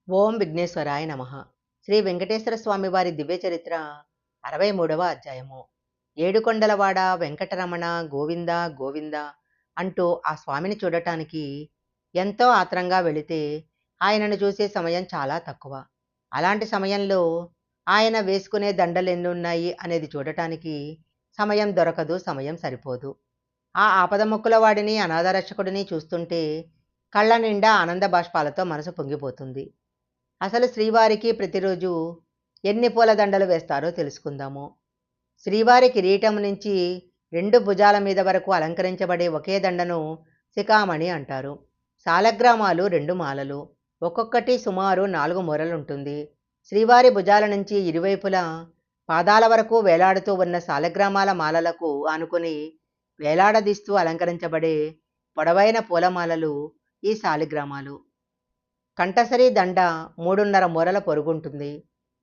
ఓం విఘ్నేశ్వరాయ నమ. శ్రీ వెంకటేశ్వర స్వామి వారి దివ్య చరిత్ర 63వ అధ్యాయము. ఏడుకొండలవాడ వెంకటరమణ గోవింద గోవింద అంటూ ఆ స్వామిని చూడటానికి ఎంతో ఆత్రంగా వెళితే ఆయనను చూసే సమయం చాలా తక్కువ. అలాంటి సమయంలో ఆయన వేసుకునే దండలు ఎన్నున్నాయి అనేది చూడటానికి సమయం దొరకదు, సమయం సరిపోదు. ఆ ఆపదముక్కుల వాడిని, అనాథరక్షకుడిని చూస్తుంటే కళ్ళ నిండా ఆనంద బాష్పాలతో మనసు పొంగిపోతుంది. అసలు శ్రీవారికి ప్రతిరోజు ఎన్ని పూలదండలు వేస్తారో తెలుసుకుందాము. శ్రీవారి కిరీటం నుంచి 2 భుజాల మీద వరకు అలంకరించబడే ఒకే దండను శిఖామణి అంటారు. సాలగ్రామాలు 2 మాలలు, ఒక్కొక్కటి సుమారు 4 మూరలుంటుంది. శ్రీవారి భుజాల నుంచి ఇరువైపులా పాదాల వరకు వేలాడుతూ ఉన్న సాలగ్రామాల మాలలకు ఆనుకొని వేలాడదీస్తూ అలంకరించబడే పొడవైన పూలమాలలు ఈ సాలిగ్రామాలు. కంఠసరి దండ 3.5 మూరల పొరుగుంటుంది.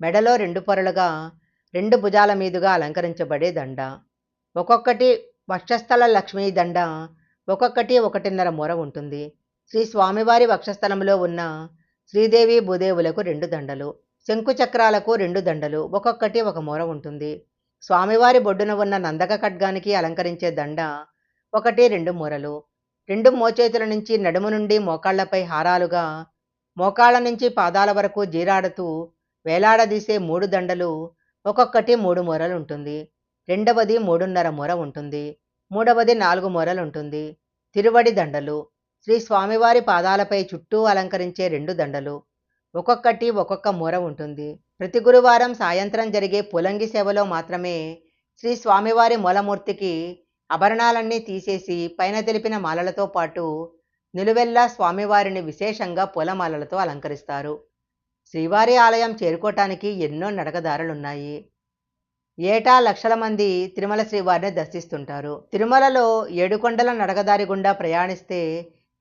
మెడలో 2 పొరలుగా 2 భుజాల మీదుగా అలంకరించబడే దండ. ఒక్కొక్కటి వక్షస్థల లక్ష్మీ దండ, ఒక్కొక్కటి 1.5 మూర ఉంటుంది. శ్రీ స్వామివారి వక్షస్థలంలో ఉన్న శ్రీదేవి భూదేవులకు 2 దండలు, శంకు చక్రాలకు 2 దండలు, ఒక్కొక్కటి 1 మూర ఉంటుంది. స్వామివారి బొడ్డున ఉన్న నందక ఖడ్గానికి అలంకరించే దండ 1-2 మూరలు. 2 మోచేతుల నుంచి నడుము నుండి మోకాళ్లపై హారాలుగా, మోకాళ్ళ నుంచి పాదాల వరకు జీరాడుతూ వేలాడదీసే 3 దండలు, ఒక్కొక్కటి 3 మూరలు ఉంటుంది. రెండవది 3.5 మూర ఉంటుంది. మూడవది 4 మూరలు ఉంటుంది. తిరువడి దండలు శ్రీ స్వామివారి పాదాలపై చుట్టూ అలంకరించే 2 దండలు, ఒక్కొక్కటి ఒక్కొక్క మూర ఉంటుంది. ప్రతి గురువారం సాయంత్రం జరిగే పులంగి సేవలో మాత్రమే శ్రీ స్వామివారి మూలమూర్తికి ఆభరణాలన్నీ తీసేసి పైన తెలిపిన మాలలతో పాటు నిలువెల్లా స్వామివారిని విశేషంగా పూలమాలలతో అలంకరిస్తారు. శ్రీవారి ఆలయం చేరుకోవటానికి ఎన్నో నడకదారులున్నాయి. ఏటా లక్షల మంది తిరుమల శ్రీవారిని దర్శిస్తుంటారు. తిరుమలలో 7 కొండల నడకదారి గుండా ప్రయాణిస్తే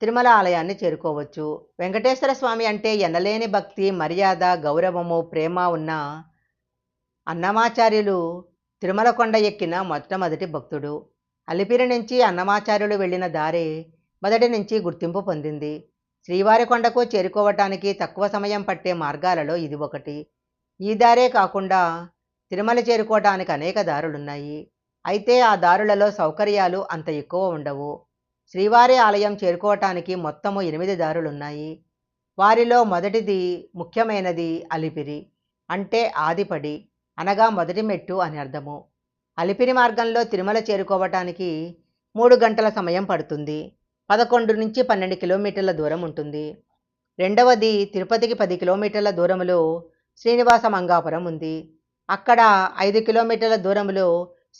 తిరుమల ఆలయాన్ని చేరుకోవచ్చు. వెంకటేశ్వర స్వామి అంటే ఎనలేని భక్తి, మర్యాద, గౌరవము, ప్రేమ ఉన్న అన్నమాచార్యులు తిరుమల కొండ ఎక్కిన మొట్టమొదటి భక్తుడు. అలిపిరి నుంచి అన్నమాచార్యులు వెళ్ళిన దారే మొదటి నుంచి గుర్తింపు పొందింది. శ్రీవారి కొండకు చేరుకోవటానికి తక్కువ సమయం పట్టే మార్గాలలో ఇది ఒకటి. ఈ దారే కాకుండా తిరుమల చేరుకోవటానికి అనేక దారులున్నాయి. అయితే ఆ దారులలో సౌకర్యాలు అంత ఎక్కువ ఉండవు. శ్రీవారి ఆలయం చేరుకోవటానికి మొత్తము 8 దారులున్నాయి. వారిలో మొదటిది, ముఖ్యమైనది అలిపిరి, అంటే ఆదిపడి, అనగా మొదటి మెట్టు అని అర్థము. అలిపిరి మార్గంలో తిరుమల చేరుకోవటానికి 3 గంటల సమయం పడుతుంది. 11-12 కిలోమీటర్ల దూరం ఉంటుంది. రెండవది, తిరుపతికి 10 కిలోమీటర్ల దూరంలో శ్రీనివాస మంగాపురం ఉంది. అక్కడ 5 కిలోమీటర్ల దూరంలో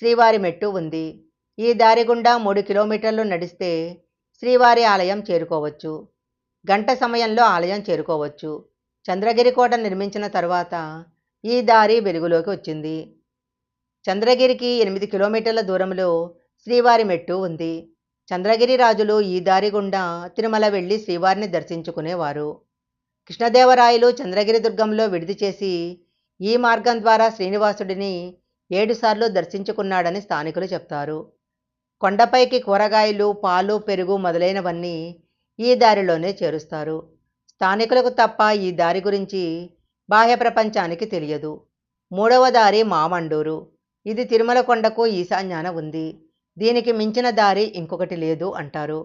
శ్రీవారి మెట్టు ఉంది. ఈ దారి గుండా 3 కిలోమీటర్లు నడిస్తే శ్రీవారి ఆలయం చేరుకోవచ్చు. గంట సమయంలో ఆలయం చేరుకోవచ్చు. చంద్రగిరి కోట నిర్మించిన తర్వాత ఈ దారి వెలుగులోకి వచ్చింది. చంద్రగిరికి 8 కిలోమీటర్ల దూరంలో శ్రీవారి మెట్టు ఉంది. చంద్రగిరి రాజులు ఈ దారి గుండా తిరుమల వెళ్ళి శ్రీవారిని దర్శించుకునేవారు. కృష్ణదేవరాయలు చంద్రగిరి దుర్గంలో విడిది చేసి ఈ మార్గం ద్వారా శ్రీనివాసుడిని 7 సార్లు దర్శించుకున్నాడని స్థానికులు చెప్తారు. కొండపైకి కూరగాయలు, పాలు, పెరుగు మొదలైనవన్నీ ఈ దారిలోనే చేరుస్తారు. స్థానికులకు తప్ప ఈ దారి గురించి బాహ్య ప్రపంచానికి తెలియదు. 3వ దారి మామండూరు. ఇది తిరుమల కొండకు ఈశాన్యాన ఉంది. దీనికి మించిన దారి ఇంకొకటి లేదు అంటారు.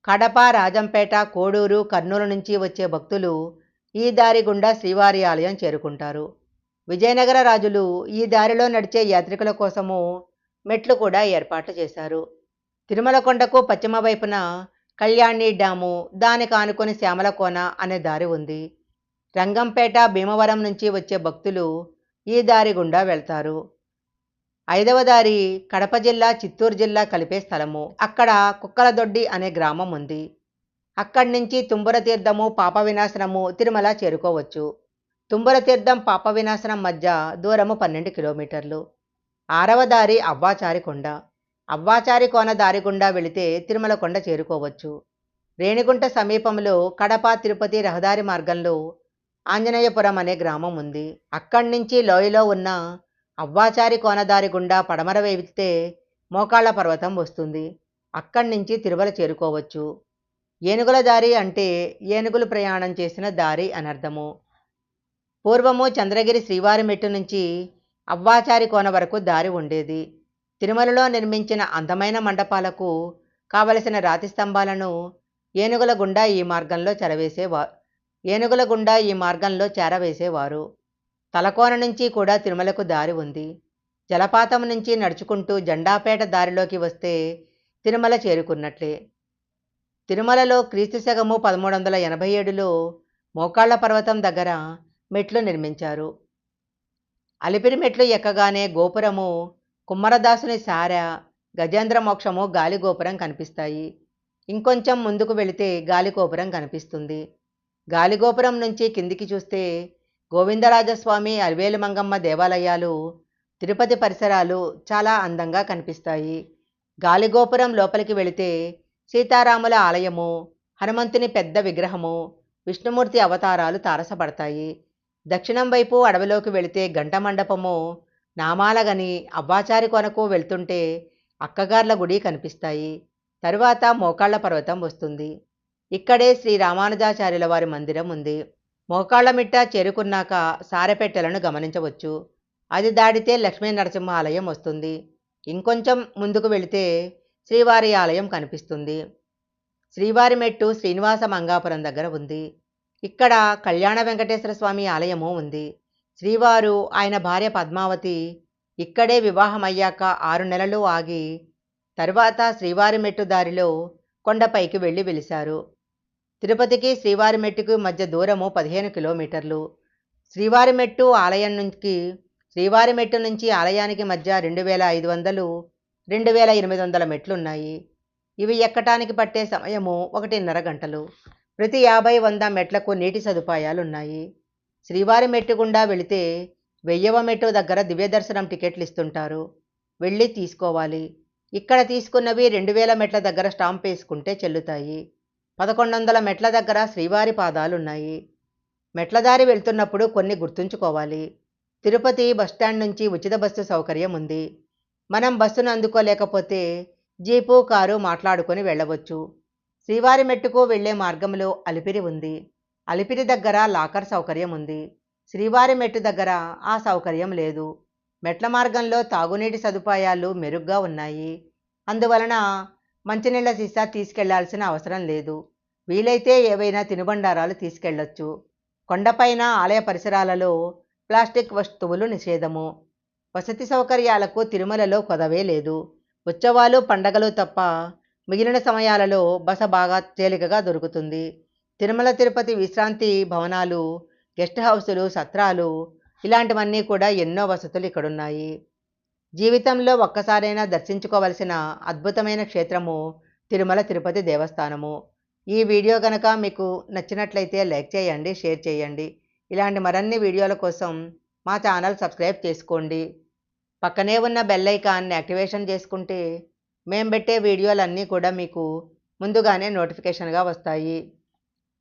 కడప, రాజంపేట, కోడూరు, కర్నూలు నుంచి వచ్చే భక్తులు ఈ దారి గుండా శ్రీవారి ఆలయం చేరుకుంటారు. విజయనగర రాజులు ఈ దారిలో నడిచే యాత్రికుల కోసము మెట్లు కూడా ఏర్పాటు చేశారు. తిరుమల కొండకు పశ్చిమ వైపున కళ్యాణి డ్యాము, దానికి ఆనుకొని శ్యామలకోన అనే దారి ఉంది. రంగంపేట, భీమవరం నుంచి వచ్చే భక్తులు ఈ దారి గుండా వెళ్తారు. 5వ దారి కడప జిల్లా, చిత్తూరు జిల్లా కలిపే స్థలము. అక్కడ కుక్కలదొడ్డి అనే గ్రామం ఉంది. అక్కడి నుంచి తుంబుర తీర్థము, పాప వినాశనము తిరుమల చేరుకోవచ్చు. తుంబుర తీర్థం, పాప వినాశనం మధ్య దూరము 12 కిలోమీటర్లు. 6వ దారి అవ్వాచారి కొండ. అవ్వాచారి కోన దారి గుండా వెళితే తిరుమల కొండ చేరుకోవచ్చు. రేణిగుంట సమీపంలో కడప తిరుపతి రహదారి మార్గంలో ఆంజనేయపురం అనే గ్రామం ఉంది. అక్కడి నుంచి లోయలో ఉన్న అవ్వాచారి కోనదారి గుండా పడమర వెళితే మోకాళ్ళ పర్వతం వస్తుంది. అక్కడి నుంచి తిరుమల చేరుకోవచ్చు. ఏనుగుల దారి అంటే ఏనుగులు ప్రయాణం చేసిన దారి అనర్థము. పూర్వము చంద్రగిరి శ్రీవారి మెట్టు నుంచి అవ్వాచారి కోన వరకు దారి ఉండేది. తిరుమలలో నిర్మించిన అందమైన మండపాలకు కావలసిన రాతి స్తంభాలను ఏనుగుల గుండా ఈ మార్గంలో చేరవేసేవారు. తలకోన నుంచి కూడా తిరుమలకు దారి ఉంది. జలపాతం నుంచి నడుచుకుంటూ జెండాపేట దారిలోకి వస్తే తిరుమల చేరుకున్నట్లే. తిరుమలలో క్రీస్తు శకము 1387లో మోకాళ్ల పర్వతం దగ్గర మెట్లు నిర్మించారు. అలిపిరి మెట్లు ఎక్కగానే గోపురము, కుమ్మరదాసుని సార, గజేంద్ర మోక్షము గాలిగోపురం కనిపిస్తాయి. ఇంకొంచెం ముందుకు వెళితే గాలిగోపురం కనిపిస్తుంది. గాలిగోపురం నుంచి కిందికి చూస్తే గోవిందరాజస్వామి, అలివేలు మంగమ్మ దేవాలయాలు, తిరుపతి పరిసరాలు చాలా అందంగా కనిపిస్తాయి. గాలిగోపురం లోపలికి వెళితే సీతారాముల ఆలయము, హనుమంతుని పెద్ద విగ్రహము, విష్ణుమూర్తి అవతారాలు తారసపడతాయి. దక్షిణం వైపు అడవిలోకి వెళితే గంట మండపము, నామాలగని, అవ్వాచారి కొనకు వెళ్తుంటే అక్కగార్ల గుడి కనిపిస్తాయి. తరువాత మోకాళ్ల పర్వతం వస్తుంది. ఇక్కడే శ్రీ రామానుజాచార్యుల వారి మందిరం ఉంది. మోకాళ్ల మిట్ట చేరుకున్నాక సారెపెట్టెలను గమనించవచ్చు. అది దాటితే లక్ష్మీ నరసింహ ఆలయం వస్తుంది. ఇంకొంచెం ముందుకు వెళితే శ్రీవారి ఆలయం కనిపిస్తుంది. శ్రీవారి మెట్టు శ్రీనివాస మంగాపురం దగ్గర ఉంది. ఇక్కడ కళ్యాణ వెంకటేశ్వర స్వామి ఆలయము ఉంది. శ్రీవారు, ఆయన భార్య పద్మావతి ఇక్కడే వివాహమయ్యాక 6 నెలలు ఆగి తరువాత శ్రీవారి మెట్టు దారిలో కొండపైకి వెళ్ళి వెలిశారు. తిరుపతికి శ్రీవారి మెట్టుకు మధ్య దూరము 15 కిలోమీటర్లు. శ్రీవారి మెట్టు నుంచి ఆలయానికి మధ్య 2500, 2800 మెట్లున్నాయి. ఇవి ఎక్కటానికి పట్టే సమయము 1.5 గంటలు. ప్రతి 50-100 మెట్లకు నీటి సదుపాయాలున్నాయి. శ్రీవారి మెట్టు గుండా వెళితే 1000వ మెట్టు దగ్గర దివ్యదర్శనం టికెట్లు ఇస్తుంటారు. వెళ్ళి తీసుకోవాలి. ఇక్కడ తీసుకున్నవి 2000 మెట్ల దగ్గర స్టాంప్ వేసుకుంటే చెల్లుతాయి. 1100 మెట్ల దగ్గర శ్రీవారి పాదాలున్నాయి. మెట్లదారి వెళ్తున్నప్పుడు కొన్ని గుర్తుంచుకోవాలి. తిరుపతి బస్టాండ్ నుంచి ఉచిత బస్సు సౌకర్యం ఉంది. మనం బస్సును అందుకోలేకపోతే జీపు, కారు మాట్లాడుకొని వెళ్ళవచ్చు. శ్రీవారి మెట్టుకు వెళ్లే మార్గంలో అలిపిరి ఉంది. అలిపిరి దగ్గర లాకర్ సౌకర్యం ఉంది. శ్రీవారి మెట్టు దగ్గర ఆ సౌకర్యం లేదు. మెట్ల మార్గంలో తాగునీటి సదుపాయాలు మెరుగ్గా ఉన్నాయి. అందువలన మంచినీళ్ల సీసా తీసుకెళ్లాల్సిన అవసరం లేదు. వీలైతే ఏవైనా తినుబండారాలు తీసుకెళ్లొచ్చు. కొండపైన ఆలయ పరిసరాలలో ప్లాస్టిక్ వస్తువులు నిషేధము. వసతి సౌకర్యాలకు తిరుమలలో కొదవే లేదు. ఉత్సవాలు, పండగలు తప్ప మిగిలిన సమయాలలో బస బాగా తేలికగా దొరుకుతుంది. తిరుమల తిరుపతి విశ్రాంతి భవనాలు, గెస్ట్ హౌసులు, సత్రాలు ఇలాంటివన్నీ కూడా ఎన్నో వసతులు ఇక్కడున్నాయి. జీవితంలో ఒక్కసారైనా దర్శించుకోవలసిన అద్భుతమైన క్షేత్రము తిరుమల తిరుపతి దేవస్థానము. ఈ వీడియో కనుక మీకు నచ్చినట్లయితే లైక్ చేయండి, షేర్ చేయండి. ఇలాంటి మరిన్ని వీడియోల కోసం మా ఛానల్ సబ్స్క్రైబ్ చేసుకోండి. పక్కనే ఉన్న బెల్ ఐకాన్ని యాక్టివేషన్ చేసుకుంటే మేము పెట్టే వీడియోలన్నీ కూడా మీకు ముందుగానే నోటిఫికేషన్గా వస్తాయి.